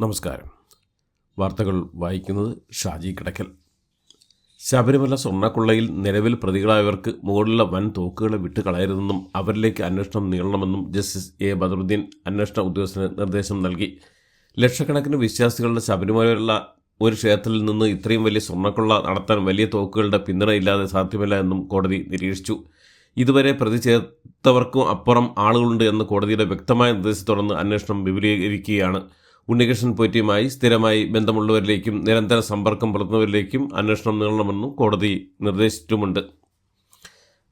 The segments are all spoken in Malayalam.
നമസ്കാരം. വാർത്തകൾ വായിക്കുന്നത് ഷാജി കിടക്കൽ. ശബരിമല സ്വർണ്ണക്കൊള്ളയിൽ നിലവിൽ പ്രതികളായവർക്ക് മുകളിലുള്ള വൻ തോക്കുകളെ വിട്ടുകളയരുതെന്നും അവരിലേക്ക് അന്വേഷണം നീളണമെന്നും ജസ്റ്റിസ് എ ബദറുദ്ദീൻ അന്വേഷണ ഉദ്യോഗസ്ഥന് നിർദ്ദേശം നൽകി. ലക്ഷക്കണക്കിന് വിശ്വാസികളുടെ ശബരിമലയിലുള്ള ഒരു ക്ഷേത്രത്തിൽ നിന്ന് ഇത്രയും വലിയ സ്വർണ്ണക്കൊള്ള നടത്താൻ വലിയ തോക്കുകളുടെ പിന്തുണയില്ലാതെ സാധ്യമല്ല എന്നും കോടതി നിരീക്ഷിച്ചു. ഇതുവരെ പ്രതി ചേർത്തവർക്കും അപ്പുറം ആളുകളുണ്ട് എന്ന് കോടതിയുടെ വ്യക്തമായ നിർദ്ദേശത്തെ തുടർന്ന് അന്വേഷണം വിപുലീകരിക്കുകയാണ്. ഉണ്ണികൃഷ്ണൻ പോറ്റിയുമായി സ്ഥിരമായി ബന്ധമുള്ളവരിലേക്കും നിരന്തര സമ്പർക്കം പുലർത്തുന്നവരിലേക്കും അന്വേഷണം നീളണമെന്നും കോടതി നിർദ്ദേശിച്ചിട്ടുമുണ്ട്.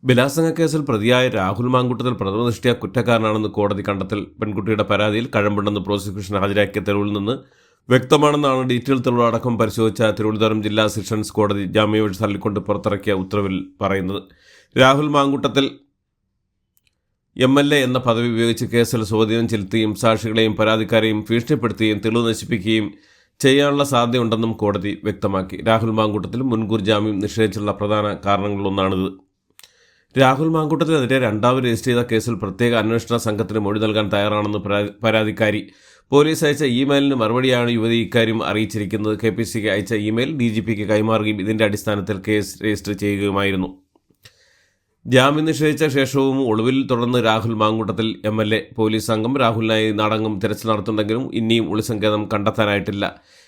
ബലാത്സംഗ കേസിൽ പ്രതിയായ രാഹുൽ മാങ്കൂട്ടത്തിൽ പ്രഥമദൃഷ്ട്യാ കുറ്റക്കാരനാണെന്ന് കോടതി കണ്ടെത്തൽ പെൺകുട്ടിയുടെ പരാതിയിൽ കഴമ്പുണ്ടെന്ന് പ്രോസിക്യൂഷൻ ഹാജരാക്കിയ തെളിവിൽ നിന്ന് വ്യക്തമാണെന്നാണ് ഡീറ്റെയിൽ തെളിവടക്കം പരിശോധിച്ച തിരുവനന്തപുരം ജില്ലാ സെഷൻസ് കോടതി ജാമ്യാപേക്ഷ തള്ളിക്കൊണ്ട് പുറത്തിറക്കിയ ഉത്തരവിൽ പറയുന്നത്. രാഹുൽ മാങ്കൂട്ടത്തിൽ MLA എന്ന പദവി ഉപയോഗിച്ച് കേസിൽ സ്വാധീനം ചെലുത്തുകയും സാക്ഷികളെയും പരാതിക്കാരെയും ഭീഷണിപ്പെടുത്തുകയും തെളിവ് നശിപ്പിക്കുകയും ചെയ്യാനുള്ള സാധ്യതയുണ്ടെന്നും കോടതി വ്യക്തമാക്കി. രാഹുൽ മാങ്കൂട്ടത്തിൽ മുൻകൂർ ജാമ്യം നിഷേധിച്ചുള്ള പ്രധാന കാരണങ്ങളിലൊന്നാണിത്. രാഹുൽ മാങ്കൂട്ടത്തിനെതിരെ രണ്ടാമത് രജിസ്റ്റർ ചെയ്ത കേസിൽ പ്രത്യേക അന്വേഷണ സംഘത്തിന് മൊഴി നൽകാൻ തയ്യാറാണെന്ന് പരാതിക്കാരി. പോലീസ് അയച്ച ഇമെയിലിന് മറുപടിയാണ് യുവതി ഇക്കാര്യം അറിയിച്ചിരിക്കുന്നത്. KPCക്ക് അയച്ച ഇമെയിൽ DGPക്ക് കൈമാറുകയും ഇതിന്റെ അടിസ്ഥാനത്തിൽ കേസ് രജിസ്റ്റർ ചെയ്യുകയുമായിരുന്നു. ജാമ്യം നിഷേധിച്ച ശേഷവും ഒളിവിൽ തുടർന്ന് രാഹുൽ മാങ്കൂട്ടത്തിൽ MLA പോലീസ് സംഘം രാഹുലിനായി നാടകം തിരച്ചിൽ നടത്തുന്നുണ്ടെങ്കിലും ഇനിയും ഒളിസങ്കേതം കണ്ടെത്താനായിട്ടില്ല.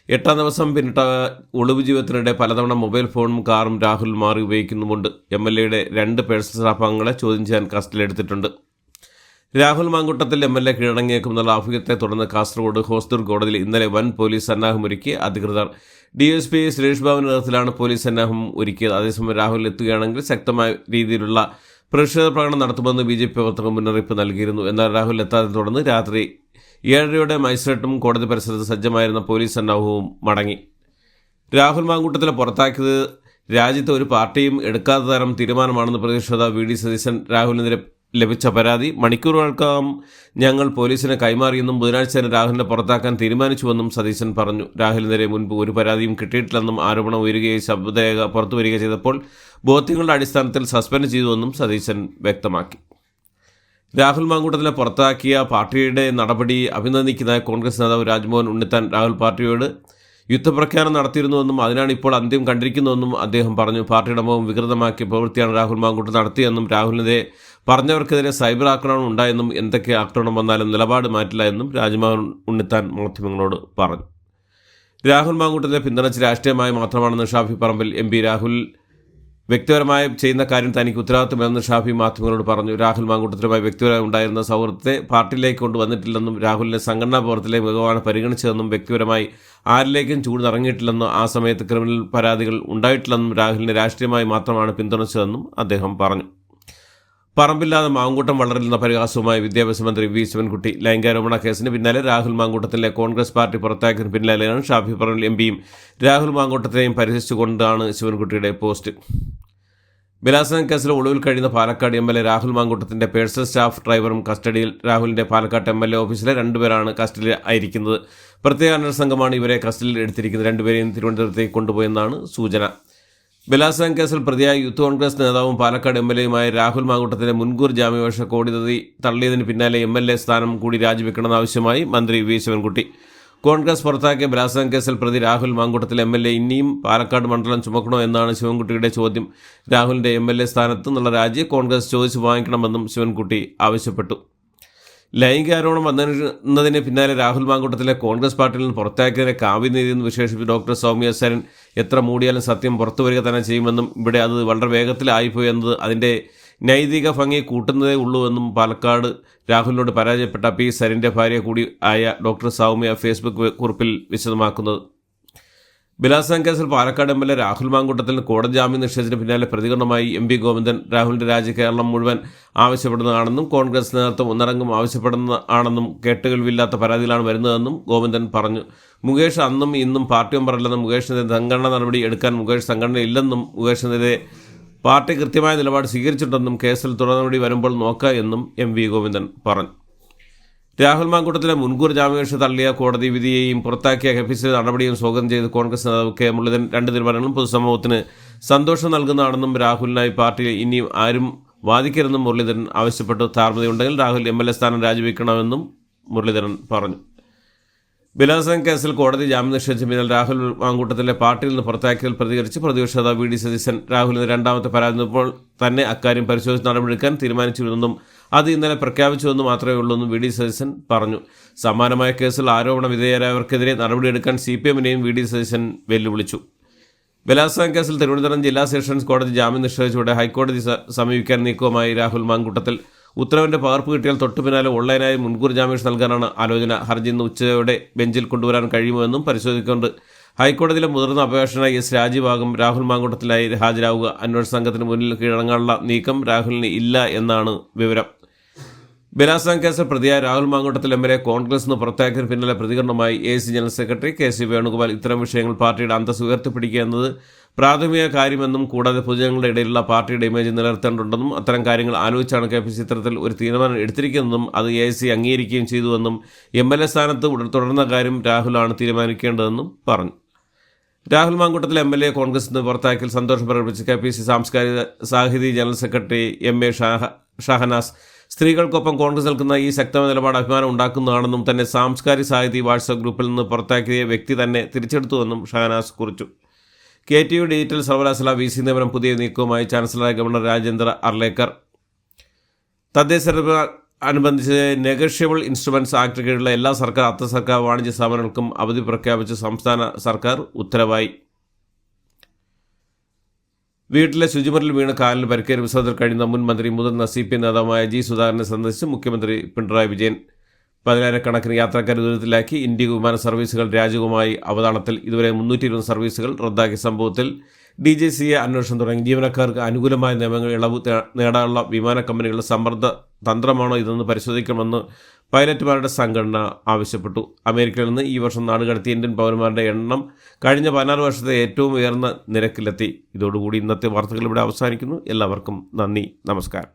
8ാം ദിവസം പിന്നിട്ട ഒളിവ് ജീവിതത്തിനിടെ പലതവണ മൊബൈൽ ഫോണും കാറും രാഹുൽ മാറി ഉപയോഗിക്കുന്നുമുണ്ട്. MLAയുടെ 2 പേഴ്സണൽ സ്റ്റാഫ് അംഗങ്ങളെ ചോദ്യം ചെയ്യാൻ കസ്റ്റഡിയിലെടുത്തിട്ടുണ്ട്. രാഹുൽ മാങ്കൂട്ടത്തിൽ MLA കീഴടങ്ങിയേക്കുമെന്നുള്ള അഭ്യൂഹത്തെ തുടർന്ന് കാസർഗോഡ് ഹോസ്ദുർ കോടതിയിൽ ഇന്നലെ വൻ പോലീസ് സന്നാഹമൊരുക്കി അധികൃതർ. DSP സുരേഷ് ബാബുവിന്റെ നേതൃത്വത്തിലാണ് പോലീസ് സന്നാഹം ഒരുക്കിയത്. അതേസമയം രാഹുൽ എത്തുകയാണെങ്കിൽ ശക്തമായ രീതിയിലുള്ള പ്രതിഷേധ പ്രകടനം നടത്തുമെന്ന് BJP പ്രവർത്തകർ മുന്നറിയിപ്പ് നൽകിയിരുന്നു. എന്നാൽ രാഹുൽ എത്താതെ തുടർന്ന് രാത്രി 7:30 മജിസ്ട്രേറ്റും കോടതി പരിസരത്ത് സജ്ജമായിരുന്ന പോലീസ് സന്നാഹവും മടങ്ങി. രാഹുൽ മാങ്കൂട്ടത്തിലെ പുറത്താക്കിയത് രാജ്യത്തെ ഒരു പാർട്ടിയും എടുക്കാത്ത തരം തീരുമാനമാണെന്ന് പ്രതിഷേധ VD സതീശൻ രാഹുലിനെതിരെ ലഭിച്ച പരാതി മണിക്കൂറുകൾക്കകം ഞങ്ങൾ പോലീസിനെ കൈമാറിയെന്നും ബുധനാഴ്ച തന്നെ രാഹുലിനെ പുറത്താക്കാൻ തീരുമാനിച്ചുവെന്നും സതീശൻ പറഞ്ഞു. രാഹുലിനെതിരെ മുൻപ് ഒരു പരാതിയും കിട്ടിയിട്ടില്ലെന്നും ആരോപണം ഉയരുകയും ശബ്ദരേഖ പുറത്തുവരികയും ചെയ്തപ്പോൾ ബോധ്യങ്ങളുടെ അടിസ്ഥാനത്തിൽ സസ്പെൻഡ് ചെയ്തുവെന്നും സതീശൻ വ്യക്തമാക്കി. രാഹുൽ മാങ്കൂട്ടത്തിനെ പുറത്താക്കിയ പാർട്ടിയുടെ നടപടി അഭിനന്ദിക്കുന്ന കോൺഗ്രസ് നേതാവ് രാജ്മോഹൻ ഉണ്ണിത്താൻ രാഹുൽ പാർട്ടിയോട് യുദ്ധപ്രഖ്യാപനം നടത്തിയിരുന്നുവെന്നും അതിനാണ് ഇപ്പോൾ അന്ത്യം കണ്ടിരിക്കുന്നതെന്നും അദ്ദേഹം പറഞ്ഞു. പാർട്ടിയുടെ മുഖം വികൃതമാക്കിയ പ്രവൃത്തിയാണ് രാഹുൽ മാങ്കൂട്ടം നടത്തിയെന്നും രാഹുലിനെതിരെ പറഞ്ഞവർക്കെതിരെ സൈബർ ആക്രമണം ഉണ്ടായെന്നും എന്തൊക്കെ ആക്രമണം വന്നാലും നിലപാട് മാറ്റില്ല എന്നും രാജ്മോഹൻ ഉണ്ണിത്താൻ മാധ്യമങ്ങളോട് പറഞ്ഞു. രാഹുൽ മാങ്കൂട്ടത്തെ പിന്തുണച്ച് രാഷ്ട്രീയമായി മാത്രമാണെന്ന് ഷാഫി പറമ്പിൽ MP. രാഹുൽ വ്യക്തിപരമായി ചെയ്യുന്ന കാര്യം തനിക്ക് ഉത്തരവാദിത്തമില്ലെന്ന് ഷാഫി മാധ്യമങ്ങളോട് പറഞ്ഞു. രാഹുൽ മാങ്കൂട്ടത്തിലുമായി വ്യക്തിപരമായി ഉണ്ടായിരുന്ന സൗഹൃദത്തെ പാർട്ടിയിലേക്ക് കൊണ്ടുവന്നിട്ടില്ലെന്നും രാഹുലിനെ സംഘടനാ പ്രവർത്തനത്തിലെ മികവാണ് പരിഗണിച്ചതെന്നും വ്യക്തിപരമായി ആരിലേക്കും ചൂടിറങ്ങിയിട്ടില്ലെന്നും ആ സമയത്ത് ക്രിമിനൽ പരാതികൾ ഉണ്ടായിട്ടില്ലെന്നും രാഹുലിനെ രാഷ്ട്രീയമായി മാത്രമാണ് പിന്തുണച്ചതെന്നും അദ്ദേഹം പറഞ്ഞു. പറമ്പില്ലാതെ മാങ്കൂട്ടം വളരില്ലെന്ന പരിഹാസവുമായി വിദ്യാഭ്യാസ മന്ത്രി V. ശിവൻകുട്ടി. ലൈംഗികാരോപണ കേസിന് പിന്നാലെ രാഹുൽ മാങ്കൂട്ടത്തിലെ കോൺഗ്രസ് പാർട്ടി പുറത്താക്കിയതിന് പിന്നാലെയാണ് ഷാഫി പറമ്പിൽ MPയും രാഹുൽ മാങ്കൂട്ടത്തിനെയും പരിഹസിച്ചുകൊണ്ടാണ് ശിവൻകുട്ടിയുടെ പോസ്റ്റ്. ബലാത്സംഗ കേസിൽ ഒളിവിൽ കഴിയുന്ന പാലക്കാട് MLA രാഹുൽ മാങ്കൂട്ടത്തിന്റെ പേഴ്സണൽ സ്റ്റാഫ് ഡ്രൈവറും കസ്റ്റഡിയിൽ. രാഹുലിന്റെ പാലക്കാട് MLA ഓഫീസിലെ 2 പേരാണ് കസ്റ്റഡിയിൽ ആയിരിക്കുന്നത്. പ്രത്യേക അന്വേഷണ സംഘമാണ് ഇവരെ കസ്റ്റഡിയിൽ എടുത്തിരിക്കുന്നത്. 2 പേരെയും തിരുവനന്തപുരത്തേക്ക് കൊണ്ടുപോയെന്നാണ് സൂചന. ബലാത്സംഗ കേസിൽ പ്രതിയായ യൂത്ത് കോൺഗ്രസ് നേതാവും പാലക്കാട് MLAയുമായ രാഹുൽ മാങ്കൂട്ടത്തിന്റെ മുൻകൂർ ജാമ്യാപേക്ഷ കോടതി തള്ളിയതിന് പിന്നാലെ MLA സ്ഥാനം കൂടി രാജിവെക്കണമെന്നാവശ്യമായി മന്ത്രി V. ശിവൻകുട്ടി. കോൺഗ്രസ് പുറത്താക്കിയ ബലാത്സംഗ കേസിൽ പ്രതി രാഹുൽ മാങ്കൂട്ടത്തിൽ MLA ഇനിയും പാലക്കാട് മണ്ഡലം ചുമക്കണോ എന്നാണ് ശിവൻകുട്ടിയുടെ ചോദ്യം. രാഹുലിന്റെ MLA സ്ഥാനത്ത് നിന്നുള്ള രാജി കോൺഗ്രസ് ചോദിച്ചു വാങ്ങിക്കണമെന്നും ശിവൻകുട്ടി ആവശ്യപ്പെട്ടു. ലൈംഗികാരോപണം വന്നതിന് പിന്നാലെ രാഹുൽ മാങ്കൂട്ടത്തിലെ കോൺഗ്രസ് പാർട്ടിയിൽ നിന്ന് പുറത്താക്കിയതിനെ കാവ്യനീതിയെന്ന് വിശേഷിപ്പിച്ച് ഡോക്ടർ സൗമ്യ സരൻ എത്ര മൂടിയാലും സത്യം പുറത്തു വരിക തന്നെ ചെയ്യുമെന്നും ഇവിടെ അത് വളരെ വേഗത്തിലായിപ്പോയി എന്നത് അതിൻ്റെ നൈതിക ഭംഗി കൂട്ടുന്നതേ ഉള്ളൂ എന്നും പാലക്കാട് രാഹുലിനോട് പരാജയപ്പെട്ട P. സരിൻ്റെ ഭാര്യ കൂടി ആയ ഡോക്ടർ സൗമ്യ ഫേസ്ബുക്ക് കുറിപ്പിൽ വിശദമാക്കുന്നത്. ബലാത്സംഗ കേസിൽ പാലക്കാട് MLA രാഹുൽ മാങ്കൂട്ടത്തിന് കോടതി ജാമ്യം നിഷേധിച്ചതിന് പിന്നാലെ പ്രതികരണമായി MP. ഗോവിന്ദൻ രാഹുലിന്റെ രാജി കേരളം മുഴുവൻ ആവശ്യപ്പെടുന്നതാണെന്നും കോൺഗ്രസ് നേതൃത്വം ഒന്നടങ്കം ആവശ്യപ്പെടുന്നതാണെന്നും കേട്ടുകേൾവില്ലാത്ത പരാതികളാണ് വരുന്നതെന്നും ഗോവിന്ദൻ പറഞ്ഞു. മുകേഷ് അന്നും ഇന്നും പാർട്ടി മെമ്പറല്ലെന്നും മുകേഷിനെതിരെ സംഘടനാ നടപടി എടുക്കാൻ മുകേഷ് സംഘടനയില്ലെന്നും മുകേഷിനെതിരെ പാർട്ടി കൃത്യമായ നിലപാട് സ്വീകരിച്ചിട്ടുണ്ടെന്നും കേസിൽ തുടർ നടപടി വരുമ്പോൾ നോക്കുക എന്നും MV. ഗോവിന്ദൻ പറഞ്ഞു. രാഹുൽ മാങ്കൂട്ടത്തിലെ മുൻകൂർ ജാമ്യാപേക്ഷ തള്ളിയ കോടതി വിധിയെയും പുറത്താക്കിയ KPCC നടപടിയും സ്വാഗതം ചെയ്ത് കോൺഗ്രസ് നേതാവ് K. മുരളീധരൻ 2 തീരുമാനങ്ങളും പൊതുസമൂഹത്തിന് സന്തോഷം നൽകുന്നതാണെന്നും രാഹുലിനായി പാർട്ടിയിൽ ഇനിയും ആരും വാദിക്കരുതെന്നും മുരളീധരൻ ആവശ്യപ്പെട്ടു. ധാർമ്മികതയുണ്ടെങ്കിൽ രാഹുൽ MLA സ്ഥാനം രാജിവെക്കണമെന്നും മുരളീധരൻ പറഞ്ഞു. ബലാത്സംഗ കേസിൽ കോടതി ജാമ്യം നിഷേധിച്ച പിന്നാലെ രാഹുൽ മാങ്കൂട്ടത്തിലെ പാർട്ടിയിൽ നിന്ന് പുറത്താക്കിയതിൽ പ്രതികരിച്ച് പ്രതിപക്ഷ നേതാവ് വി ഡി സതീശൻ രാഹുലിന് രണ്ടാമത്തെ പരാതി വന്നപ്പോൾ തന്നെ അക്കാര്യം പരിശോധിച്ച് നടപടിയെടുക്കാൻ തീരുമാനിച്ചിരുന്നെന്നും അത് ഇന്നലെ പ്രഖ്യാപിച്ചുവെന്ന് മാത്രമേ ഉള്ളൂവെന്നും വി ഡി സതീശൻ പറഞ്ഞു. സമാനമായ കേസിൽ ആരോപണ വിധേയരായവർക്കെതിരെ നടപടിയെടുക്കാൻ CPM-നെയും വി ഡി സതീശൻ വെല്ലുവിളിച്ചു. ബലാത്സംഗ കേസിൽ തിരുവനന്തപുരം ജില്ലാ സെഷൻസ് കോടതി ജാമ്യം നിഷേധിച്ചതോടെ ഹൈക്കോടതി സമീപിക്കാൻ നീക്കവുമായി രാഹുൽ മാങ്കൂട്ടത്തിൽ. ഉത്തരവിന്റെ പകർപ്പ് കിട്ടിയാൽ തൊട്ടുപിന്നാലെ ഓൺലൈനായി മുൻകൂർ ജാമ്യം നൽകാനാണ് ആലോചന. ഹർജി ഇന്ന് ഉച്ചയോടെ ബെഞ്ചിൽ കൊണ്ടുവരാൻ കഴിയുമോ പരിശോധിക്കുന്നുണ്ട്. ഹൈക്കോടതിയിലെ മുതിർന്ന അഭിഭാഷകനായ S. രാജീവാകും രാഹുൽ മാങ്കൂട്ടത്തിലായി ഹാജരാവുക. അന്വേഷണ സംഘത്തിന് മുന്നിൽ കീഴടങ്ങാനുള്ള നീക്കം രാഹുലിന് ഇല്ല എന്നാണ് വിവരം. ബലാത്സംഗ കേസിൽ പ്രതിയായ രാഹുൽ മാങ്കൂട്ടത്തിൽ MLA കോൺഗ്രസ് നിന്ന് പുറത്താക്കിയതിന് പിന്നാലെ പ്രതികരണമായി AIC general secretary KC Venugopal. ഇത്തരം വിഷയങ്ങൾ പാർട്ടിയുടെ അന്തസ്സ് ഉയർത്തിപ്പിടിക്കുക എന്നത് പ്രാഥമിക കാര്യമെന്നും കൂടാതെ പൊതുജനങ്ങളുടെ ഇടയിലുള്ള പാർട്ടിയുടെ ഇമേജ് നിലനിർത്തേണ്ടതുണ്ടെന്നും അത്തരം കാര്യങ്ങൾ ആലോചിച്ചാണ് KPCC ഇത്തരത്തിൽ ഒരു തീരുമാനം എടുത്തിരിക്കുന്നതെന്നും അത് AIC അംഗീകരിക്കുകയും ചെയ്തുവെന്നും MLA സ്ഥാനത്ത് തുടർന്ന കാര്യം രാഹുലാണ് തീരുമാനിക്കേണ്ടതെന്നും പറഞ്ഞു. രാഹുൽ മാങ്കൂട്ടത്തിൽ MLA കോൺഗ്രസ് നിന്ന് പുറത്താക്കിയതിൽ സന്തോഷം പ്രകടിപ്പിച്ച് KPCC സാംസ്കാരിക സാഹിതി ജനറൽ സെക്രട്ടറി MA ഷഹനാസ് സ്ത്രീകൾക്കൊപ്പം കോൺഗ്രസ് നിൽക്കുന്ന ഈ ശക്തമായ നിലപാട് അഭിമാനം ഉണ്ടാക്കുന്നതാണെന്നും തന്നെ സാംസ്കാരിക സാഹിതി വാട്സ്ആപ്പ് ഗ്രൂപ്പിൽ നിന്ന് പുറത്താക്കിയ വ്യക്തി തന്നെ തിരിച്ചെടുത്തുവെന്നും ഷഹനാസ് കുറിച്ചു. KTU ഡിജിറ്റൽ സർവകലാശാല VC നിയമനം പുതിയ നീക്കവുമായി ചാൻസലറായ ഗവർണർ രാജേന്ദ്ര അർലേക്കർ. തദ്ദേശ അനുബന്ധിച്ച് നെഗോഷ്യബിൾ ഇൻസ്ട്രുമെന്റ്സ് ആക്ട് കീഴിലുള്ള എല്ലാ സർക്കാർ അർദ്ധ സർക്കാർ വാണിജ്യ സ്ഥാപനങ്ങൾക്കും അവധി പ്രഖ്യാപിച്ച് സംസ്ഥാന സർക്കാർ ഉത്തരവായി. വീട്ടിലെ ശുചിമുറിയിൽ വീണ് കാലിൽ പരിക്കേറ്റ് വിശ്രമത്തിൽ കഴിയുന്ന മുൻ മന്ത്രി മുതിർന്ന CPM നേതാവുമായ G. സുധാകരനെ സന്ദർശിച്ച് മുഖ്യമന്ത്രി പിണറായി വിജയൻ. 10,000-കണക്കിന് യാത്രക്കാരെ ദുരിതത്തിലാക്കി ഇൻഡിഗോ വിമാന സർവീസുകൾ രാജ്യവുമായി അവതാളത്തിൽ. ഇതുവരെ 320 സർവീസുകൾ റദ്ദാക്കിയ സംഭവത്തിൽ DGCA അന്വേഷണം തുടങ്ങി. ജീവനക്കാർക്ക് അനുകൂലമായ നിയമങ്ങൾ ഇളവ് നേടാനുള്ള വിമാന കമ്പനികളുടെ സമ്മർദ്ദ തന്ത്രമാണോ ഇതെന്ന് പരിശോധിക്കണമെന്ന് പൈലറ്റുമാരുടെ സംഘടന ആവശ്യപ്പെട്ടു. അമേരിക്കയിൽ നിന്ന് ഈ വർഷം നാടുകടത്തിയ ഇന്ത്യൻ പൗരന്മാരുടെ എണ്ണം കഴിഞ്ഞ 16 വർഷത്തെ ഏറ്റവും ഉയർന്ന നിരക്കിലെത്തി. ഇതോടുകൂടി ഇന്നത്തെ വാർത്തകൾ ഇവിടെ അവസാനിക്കുന്നു. എല്ലാവർക്കും നന്ദി, നമസ്കാരം.